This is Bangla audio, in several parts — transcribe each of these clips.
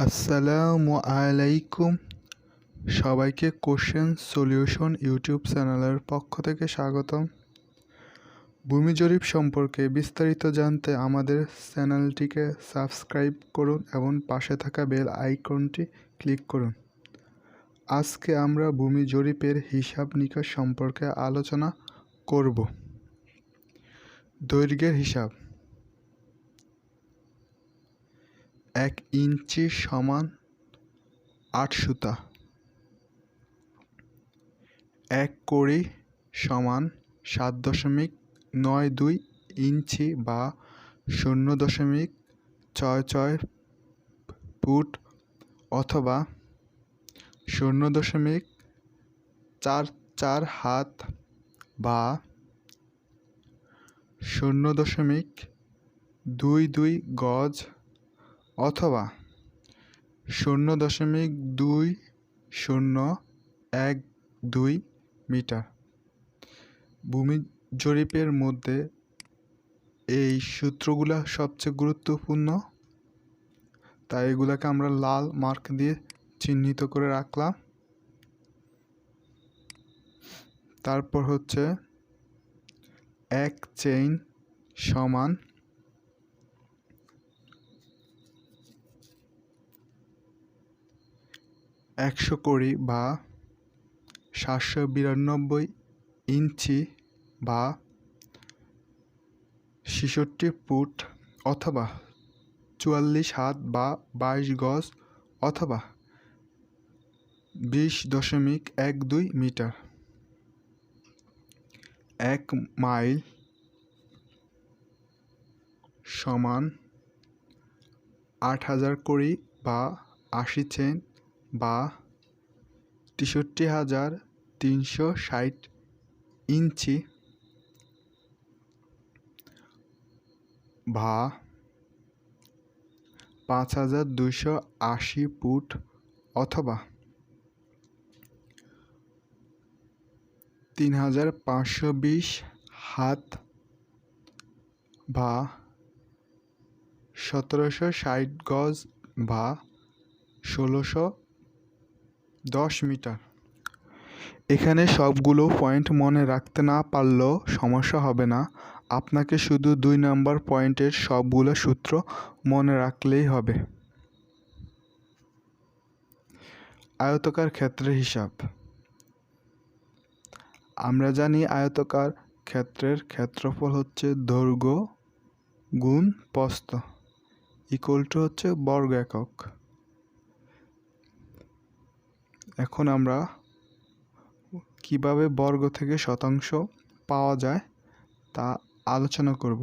আসসালামু আলাইকুম। সবাইকে কোশ্চেন সলিউশন ইউটিউব চ্যানেলের পক্ষ থেকে স্বাগতম। ভূমি জরিপ সম্পর্কে বিস্তারিত জানতে আমাদের চ্যানেলটিকে সাবস্ক্রাইব করুন এবং পাশে থাকা বেল আইকনটি ক্লিক করুন। আজকে আমরা ভূমি জরিপের হিসাব নিকাশ সম্পর্কে আলোচনা করব। দৈর্ঘ্যের হিসাব। 1 ইঞ্চি সমান 8 সুতা। 1 কড়ি সমান 7.92 ইঞ্চি বা 0.66 ফুট অথবা 0.44 হাত বা 0.22 গজ অথবা 0.2012 মিটার। ভূমি জরিপের মধ্যে এই সূত্রগুলো সবচেয়ে গুরুত্বপূর্ণ, তাই এগুলাকে আমরা লাল মার্ক দিয়ে চিহ্নিত করে রাখলাম। তারপর হচ্ছে 1 চেইন সমান 100 কড়ি বা 792 ইঞ্চি বা 66 ফুট অথবা 44 হাত বা 22 গজ অথবা 20.12 মিটার। 1 মাইল সমান 8000 কড়ি বা 80 চেইন বা 63,360 ইঞ্চি বা 5280 ফুট অথবা 3520 হাত বা 1760 গজ বা 1610 মিটার। এখানে সবগুলো পয়েন্ট মনে রাখতে না পারলেও সমস্যা হবে না, আপনাকে শুধু 2 নম্বর পয়েন্টের সবগুলো সূত্র মনে রাখলেই হবে। আয়তাকার ক্ষেত্রের হিসাব। আমরা জানি আয়তাকার ক্ষেত্রের ক্ষেত্রফল হচ্ছে দৈর্ঘ্য গুণ প্রস্থ ইকুয়াল টু হচ্ছে বর্গ একক। এখন আমরা কিভাবে বর্গ থেকে শতাংশ পাওয়া যায় তা আলোচনা করব।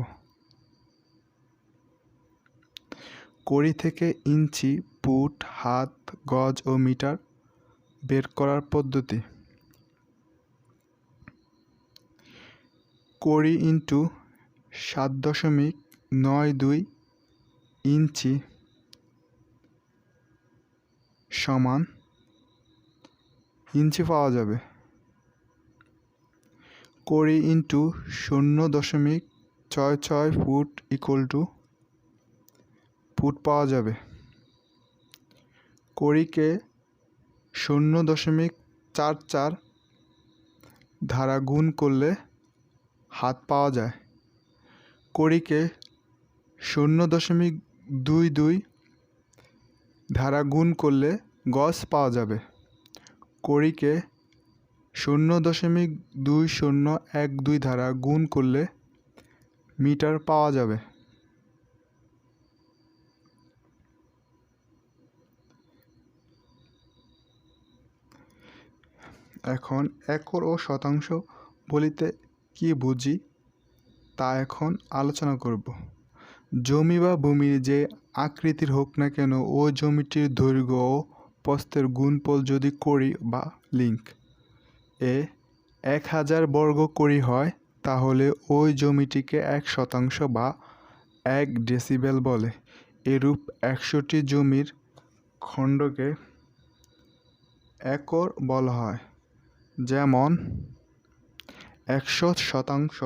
কড়ি থেকে ইঞ্চি, ফুট, হাত, গজ ও মিটার বের করার পদ্ধতি। কড়ি ইন্টু 7.92 ইঞ্চি সমান ইঞ্চি পাওয়া যাবে। কড়ি into 0.66 foot equal to foot পাওয়া যাবে। কড়িকে 0.44 দ্বারা গুণ করলে হাত পাওয়া যায়। কড়িকে 0.22 দ্বারা গুণ করলে গজ পাওয়া যাবে। কড়িকে 0.2012 দ্বারা গুণ করলে মিটার পাওয়া যাবে। এখন একর ও শতাংশ বলিতে কি বুঝি তা এখন আলোচনা করব। জমি বা ভূমির যে আকৃতির হোক না কেন, ওই জমিটির দৈর্ঘ্য ও প্রস্থের গুণফল যদি কড়ি বা লিঙ্ক 1000 বর্গ কড়ি হয়, তাহলে ওই জমিটিকে 1 শতাংশ বা 1 ডেসিবেল বলে। এরূপ 100টি জমির খণ্ডকে একর বলা হয়। যেমন 100 শতাংশ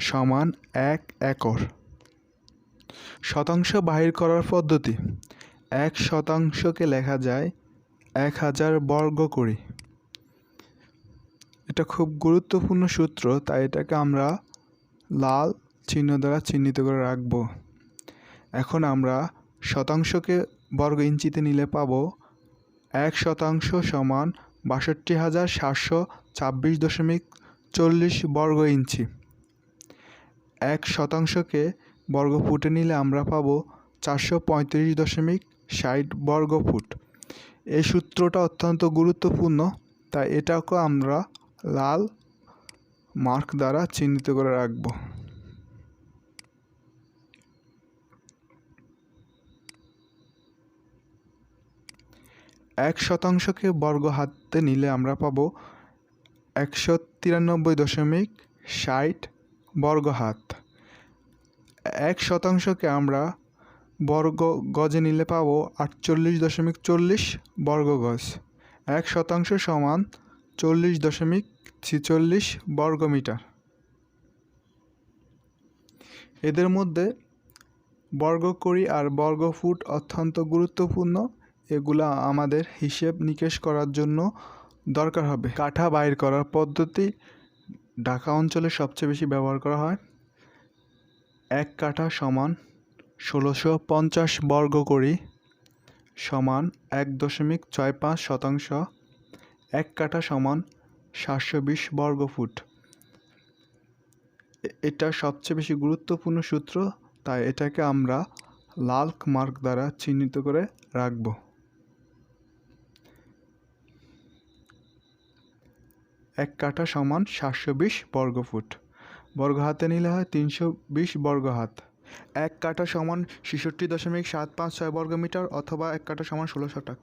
সমান 1 একর। শতাংশ বাহির করার পদ্ধতি। 1% লেখা যায় 1000 বর্গ করে। এটা খুব গুরুত্বপূর্ণ সূত্র, তাই এটাকে আমরা লাল চিহ্ন দ্বারা চিহ্নিত করে রাখব। এখন আমরা শতাংশকে বর্গ ইঞ্চিতে নিলে পাবো 1% সমান 62,726.40 বর্গ ইঞ্চি। 1%কে বর্গ ফুটে নিলে আমরা পাবো 435.60 বর্গ ফুট। এই সূত্রটা অত্যন্ত গুরুত্বপূর্ণ, তাই এটাকে আমরা লাল মার্ক দ্বারা চিহ্নিত করে রাখব। এক শতাংশকে বর্গ হাতে নিলে আমরা পাবো 193.60 বর্গ হাত। 1%কে আমরা বর্গ গজে নিলে পাবো 48.40 বর্গ গজ। 1% সমান 40.46 বর্গ মিটার। এদের মধ্যে বর্গ কড়ি আর বর্গ ফুট অত্যন্ত গুরুত্বপূর্ণ। এগুলা আমাদের হিসেব নিকেশ করার জন্য দরকার হবে। কাঠা বাইর করার পদ্ধতি ঢাকা অঞ্চলে সবচেয়ে বেশি ব্যবহার করা হয়। 1 কাঠা সমান 1650 বর্গ কড়ি সমান 1.65 শতাংশ। 1 কাঠা সমান 720 বর্গ ফুট। এটা সবচেয়ে বেশি গুরুত্বপূর্ণ সূত্র, তাই এটাকে আমরা লাল মার্ক দ্বারা চিহ্নিত করে রাখব। 1 কাঠা সমান 720 বর্গ ফুট। বর্গ হাতে নিলে হয় 320 বর্গ হাত। 1 কাঠা সমান 66.756 বর্গ মিটার অথবা 1 কাঠা সমান 16 শতক।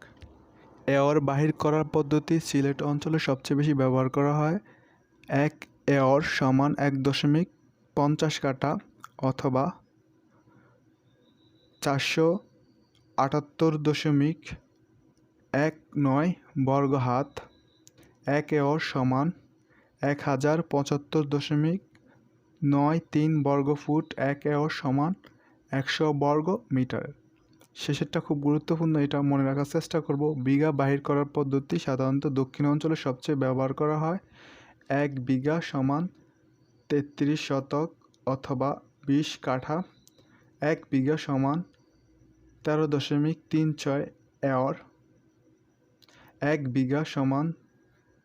এওর বাহির করার পদ্ধতি সিলেট অঞ্চলে সবচেয়ে বেশি ব্যবহার করা হয়। 1 এওর সমান 1.50 কাঠা অথবা 478.19 বর্গ হাত। 1 এওর সমান 1075.93 বর্গ ফুট। 1 এওর সমান 100 বর্গ মিটার। শেষেরটা খুব গুরুত্বপূর্ণ, এটা মনে রাখার চেষ্টা করব। বিঘা বাহির করার পদ্ধতি সাধারণত দক্ষিণ অঞ্চলে সবচেয়ে ব্যবহার করা হয়। 1 বিঘা সমান 33 শতক অথবা 20 কাঠা। 1 বিঘা সমান 13.36 এওর। 1 বিঘা সমান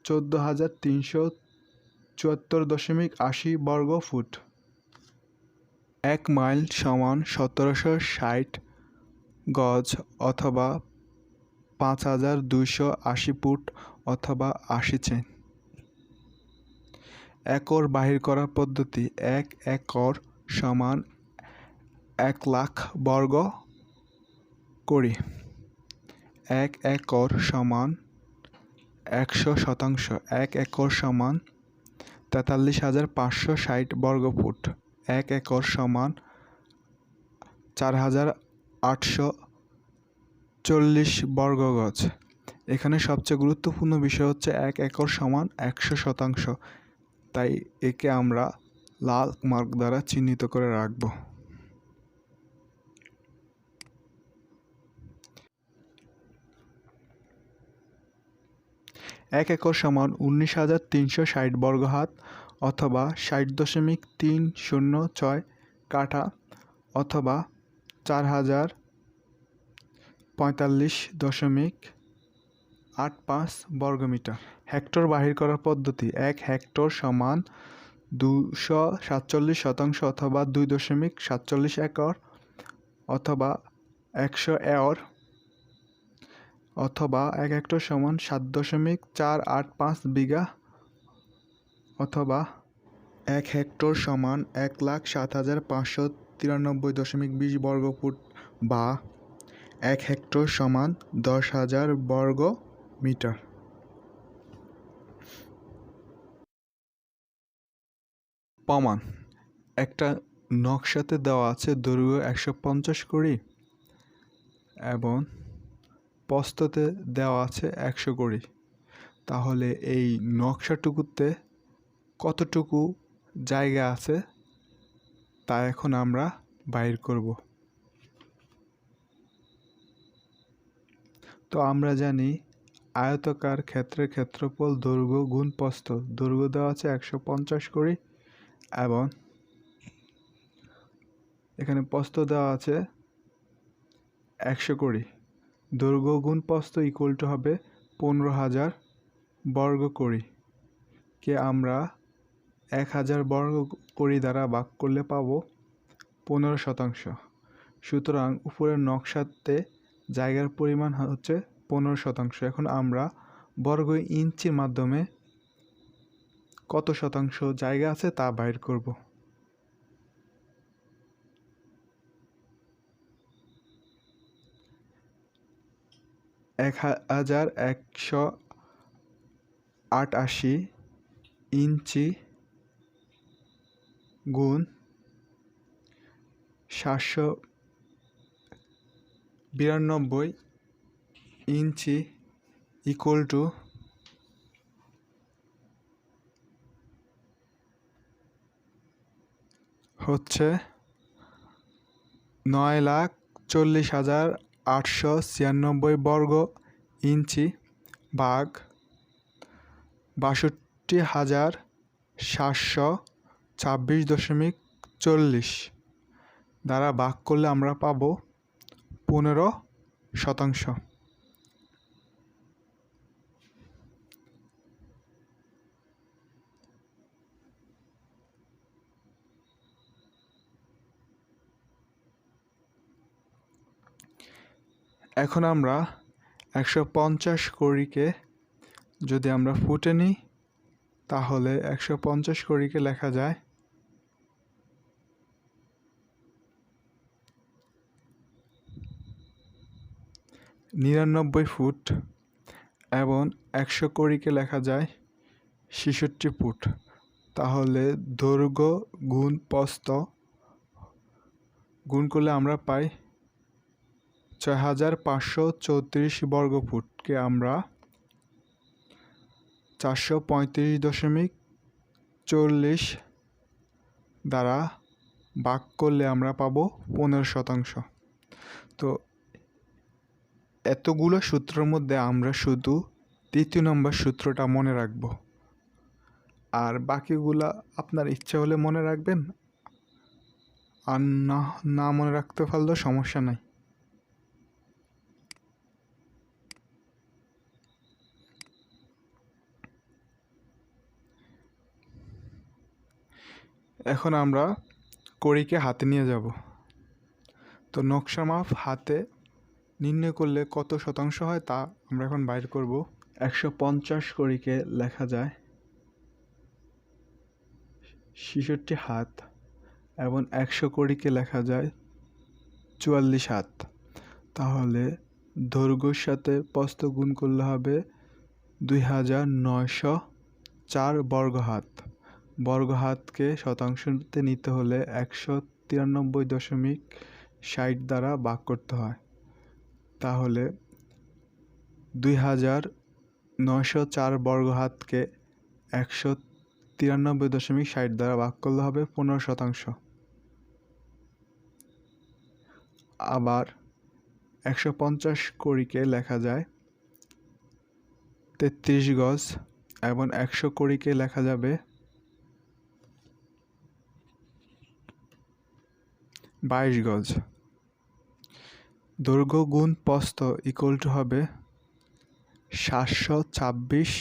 14,374.80 বর্গ ফুট। 1 মাইল সমান 1760 গজ অথবা 5280 ফুট অথবা 80 চেন। একর বাহির করার পদ্ধতি 1 একর সমান 1 লাখ বর্গ কড়ি। 1 একর সমান 100%। 1 একর সমান 43,560 বর্গ ফুট। 1 একর সমান 4,840 বর্গ গজ। এখানে সবচেয়ে গুরুত্বপূর্ণ বিষয় হচ্ছে 1 একর সমান 100%, তাই একে আমরা লাল মার্ক দ্বারা চিহ্নিত করে রাখব। এক একর সমান 19,360 বর্গ হাত অথবা 60.306 কাঠা অথবা 4,045.85 বর্গ মিটার। হেক্টর বাহির করার পদ্ধতি 1 হেক্টর সমান 247 শতাংশ অথবা 2.47 একর অথবা 100 এওর অথবা 1 হেক্টর সমান 7.485 বিঘা অথবা 1 হেক্টর সমান 1,07,593.20 বর্গ ফুট বা 1 হেক্টর সমান 10,000 বর্গ মিটার। প্রমাণ: একটা নকশাতে দেওয়া আছে দৈর্ঘ্য 150 কড়ি এবং প্রস্থতে দেওয়া আছে 100 কড়ি। তাহলে এই নকশাটুকুতে কতটুকু জায়গা আছে তা এখন আমরা বাইর করব। তো আমরা জানি আয়তাকার ক্ষেত্রের ক্ষেত্রফল দৈর্ঘ্য গুণ প্রস্থ। দৈর্ঘ্য দেওয়া আছে 150 করি এবং এখানে প্রস্থ দেওয়া আছে 100 করি। দৈর্ঘ্য গুণ প্রস্থ ইকুয়াল টু হবে 15,000 বর্গ করি কে আমরা 1000 বর্গ করি দ্বারা ভাগ করলে পাবো 15%। সুতরাং উপরের নকশাতে জায়গার পরিমাণ হচ্ছে 15%। এখন আমরা বর্গ ইঞ্চির মাধ্যমে কত শতাংশ জায়গা আছে তা বাইর করব। এক 1188 ইঞ্চি গুণ 792 ইঞ্চি ইকুয়াল টু হচ্ছে 9,40,896 বর্গ ইঞ্চি ভাগ 62,726.40 দ্বারা ভাগ করলে আমরা পাবো 15%। এখন আমরা 150 কড়িকে যদি আমরা ফুটে নিই তাহলে 150 কড়িকে লেখা যায় 99 ফুট এবং 100 কড়িকে লেখা যায় 66 ফুট। তাহলে দৈর্ঘ্য গুণ প্রস্থ গুণ করলে আমরা পাই 6,534 বর্গ ফুটকে আমরা 435.40 দ্বারা ভাগ করলে আমরা পাবো 15%। তো এতগুলো সূত্রের মধ্যে আমরা শুধু 3 নম্বর সূত্রটা মনে রাখব, আর বাকিগুলা আপনার ইচ্ছা হলে মনে রাখবেন, আর না মনে রাখতে পারলেও সমস্যা নাই। এখন আমরা কড়িকে হাতে নিয়ে যাব। তো নকশা মাপ হাতে নির্ণয় করলে কত শতাংশ হয় তা আমরা এখন বাইর করব। 150 কড়িকে লেখা যায় 66 হাত এবং 100 কড়িকে লেখা যায় 44 হাত। তাহলে দৈর্ঘ্যের সাথে প্রস্থ গুণ করলে হবে 2,904 বর্গ হাত। বর্গ হাতকে শতাংশতে নিতে হলে 193.60 দ্বারা ভাগ করতে হয়। তাহলে 2,904 বর্গ হাতকে 193.60 দ্বারা ভাগ করলে হবে 15%। আবার 150 কড়িকে লেখা যায় 33 গজ এবং 100 কড়িকে লেখা যাবে 22 গজ। দৈর্ঘ্য গুণ প্রস্থ ইকুয়াল টু হবে 726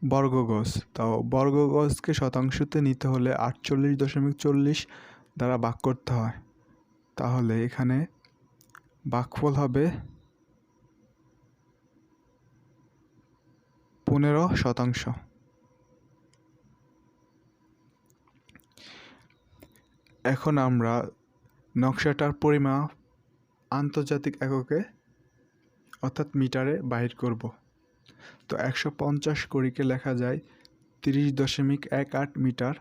বর্গ গজ। তাও বর্গ গজকে শতাংশতে নিতে হলে 48.40 দ্বারা ভাগ করতে হয়। তাহলে এখানে ভাগফল হবে 15%। এখন আমরা নকশাটার পরিমাপ আন্তর্জাতিক এককে অর্থাৎ মিটারে বাহির করব। তো 150 কড়িকে লেখা যায় 30.18 মিটার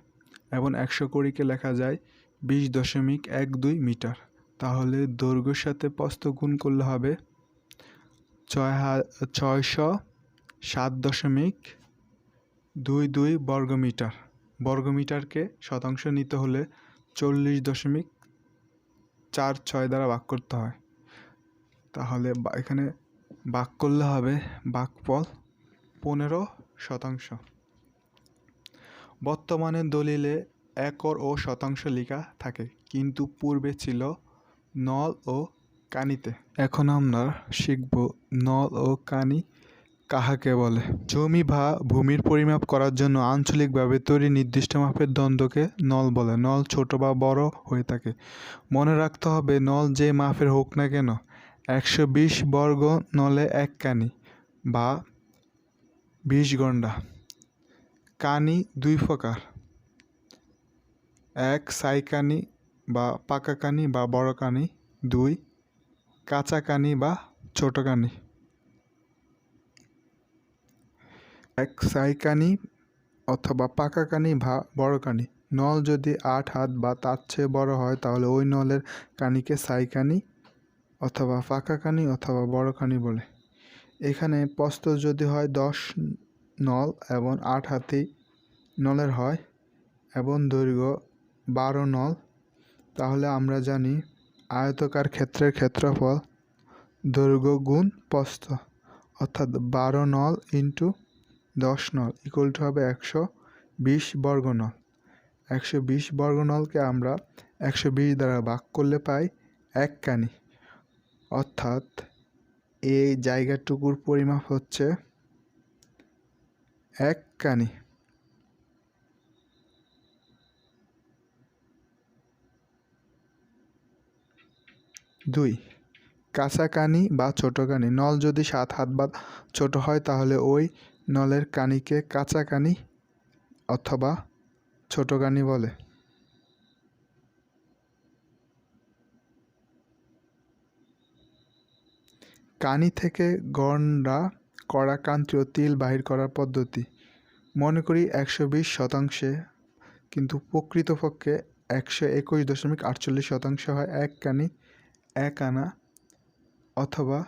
এবং 100 কড়িকে লেখা যায় 20.12 মিটার। তাহলে দৈর্ঘ্যের সাথে প্রস্থ গুণ করলে হবে 607.22 বর্গমিটার। বর্গমিটারকে শতাংশ নিতে হলে 40.46 দ্বারা ভাগ করতে হয়। তাহলে এখানে ভাগ করলে হবে ভাগফল 15%। বর্তমানে দলিলে একর ও শতাংশ লেখা থাকে, কিন্তু পূর্বে ছিল নল ও কানিতে। এখন আমরা শিখব নল ও কানি কাহাকে বলে। জমি বা ভূমির পরিমাপ করার জন্য আঞ্চলিকভাবে তৈরি নির্দিষ্ট মাপের দণ্ডকে নল বলে। নল ছোট বা বড় হয়ে থাকে। মনে রাখতে হবে, নল যে মাপের হোক না কেন, 120 বর্গ নলে 1 কানি বা 20 গণ্ডা। কানি 2 প্রকার: এক সাইকানি বা পাকা কানি বা বড় কানি, 2 কাঁচা কানি বা ছোট কানি। এক সাইকানি অথবা পাকা কানি বা বড় কানি। নল যদি 8 হাত বা তার চেয়ে বড় হয় তাহলে ওই নলের কানিকে সাইকানি অথবা পাকা কানি অথবা বড় কানি বলে। এখানে প্রস্থ যদি হয় 10 নল এবং 8 হাতি নলের হয় এবং দৈর্ঘ্য 12 নল, তাহলে আমরা জানি আয়তকার ক্ষেত্রের ক্ষেত্রফল দৈর্ঘ্য গুণ প্রস্থ, অর্থাৎ 12 নল ইন্টু 10 নল ইকুয়াল টু হবে 120 বর্গনল। 120 বর্গনলকে আমরা 120 দ্বারা ভাগ করলে পাই 1 কানি, অর্থাৎ এই জায়গাটুকুর পরিমাপ হচ্ছে 1 কানি। 2 কাঁচা কানি বা ছোট কানি। নল যদি 7 হাত বা ছোট হয় তাহলে ওই নলের কানিকে কাঁচা কানি অথবা ছোট কানি বলে। কানি থেকে গণ্ডা করা ক্রান্তীয় তিল বাহির করার পদ্ধতি। মনে করি 120 শতাংশে, কিন্তু প্রকৃতপক্ষে 121.48% হয় 1 কানি, 1 আনা অথবা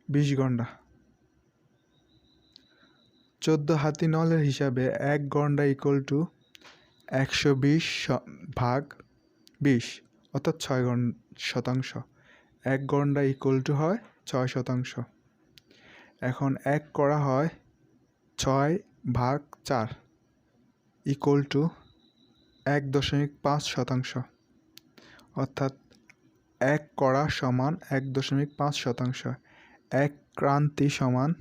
20 গণ্ডা। 14 হাতি নলের হিসাবে 1 গণ্ডা ইকুয়াল টু 120 ভাগ 20, অর্থাৎ 6%। 1 গণ্ডা ইকুয়াল টু হয় 6%। এখন 1 করা হয় 6 ভাগ 4 ইকুয়াল টু 1.5%, অর্থাৎ 1 কড়া সমান 1.5%। 1 ক্রান্তি সমান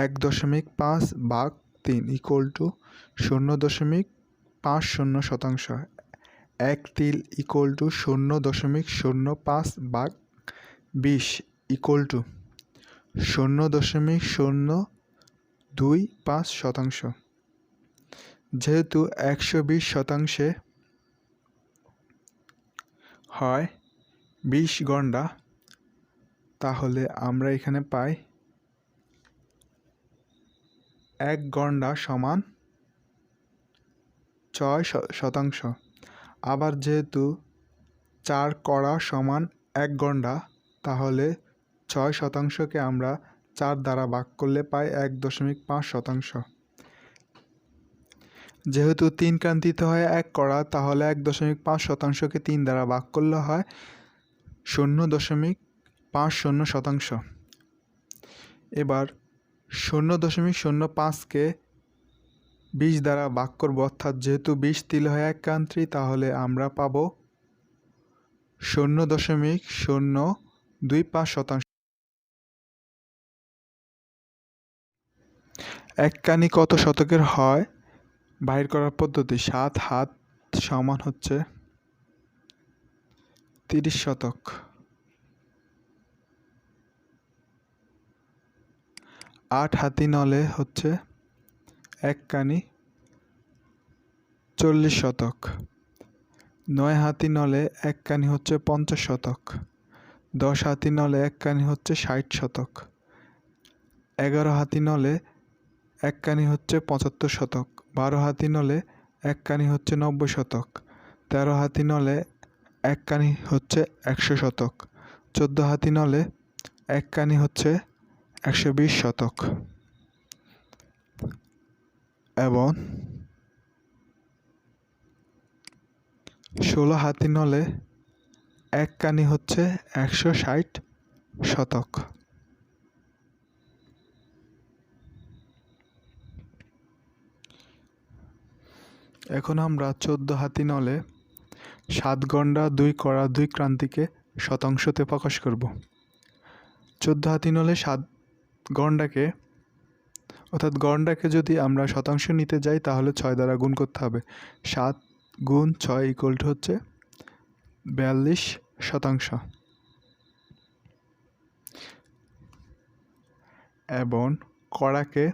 1.5 ভাগ 3 ইকুয়াল টু 0.50%। 1 তিল ইকুয়াল টু 0.05 ভাগ 20 ইকুয়াল টু 0.025%। যেহেতু 120 শতাংশে হয় 20 গণ্ডা, তাহলে আমরা এখানে পাই 1 গণ্ডা সমান 6%। আবার যেহেতু 4 কড়া সমান 1 গণ্ডা, তাহলে 6%কে আমরা 4 দ্বারা ভাগ করলে পাই 1.5%। যেহেতু 3 ক্রান্তিতে হয় 1 কড়া, তাহলে 1.5%কে 3 দ্বারা ভাগ করলে হয় 0.50%। এবার 0.05কে 20 দ্বারা ভাগ করব, অর্থাৎ যেহেতু 20 তিল হয় 1 ক্রান্তি, তাহলে আমরা পাবো 0.025%। 1 কানি কত শতকের হয় বাহির করার পদ্ধতি। 7 হাত সমান হচ্ছে 30 শতক। 8 হাতি নলে হচ্ছে 1 কানি 40 শতক। 9 হাতি নলে 1 কানি হচ্ছে 50 শতক। 10 হাতি নলে 1 কানি হচ্ছে 60 শতক। 11 হাতি নলে 1 কানি হচ্ছে 75 শতক। 12 হাতি নলে 1 কানি হচ্ছে 90 শতক। 13 হাতি নলে 1 কানি হচ্ছে 100 শতক। 14 হাতি নলে 1 কানি হচ্ছে 120 শতক এবং 16 হাতি নলে 1 কানি হচ্ছে 160 শতক। এখন আমরা 14 হাতি নলে 7 গণ্ডা 2 কড়া 2 ক্রান্তিকে শতাংশতে প্রকাশ করব। 14 হাতি নলে 7 গণ্ডাকে অর্থাৎ গণ্ডাকে যদি আমরা শতাংশ নিতে যাই তাহলে 6 দ্বারা গুণ করতে হবে। 7 গুণ 6 ইকুয়াল টু হচ্ছে 42 শতাংশ। এবং কড়াকে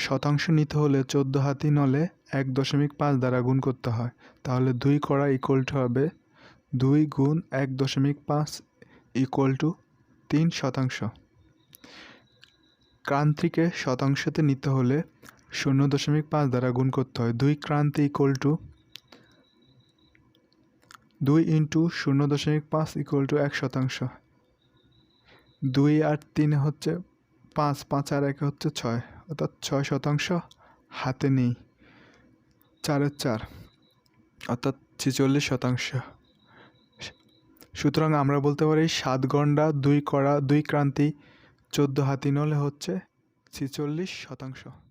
শতাংশ নিতে হলে 14 হাতি নলে 1.5 দ্বারা গুণ করতে হয়। তাহলে 2 কড়া ইকুয়াল টু হবে 2 গুণ 1.5 ইকুয়াল টু 3 শতাংশ। ক্রান্তিকে শতাংশতে নিতে হলে 0.5 দ্বারা গুণ করতে হয়। 2 ক্রান্তি equal to 2 into 0.5 equal to 1 শতাংশ। 2 আর 3 হচ্ছে 5, 5 আর 1 হচ্ছে 6, অর্থাৎ 6 শতাংশ হাতে নেই। 4 4 অর্থাৎ 46 শতাংশ। সুতরাং আমরা বলতে পারি 7 গণ্ডা 2 কড়া 2 ক্রান্তি 14 হাতি নলে হচ্ছে 46 শতাংশ।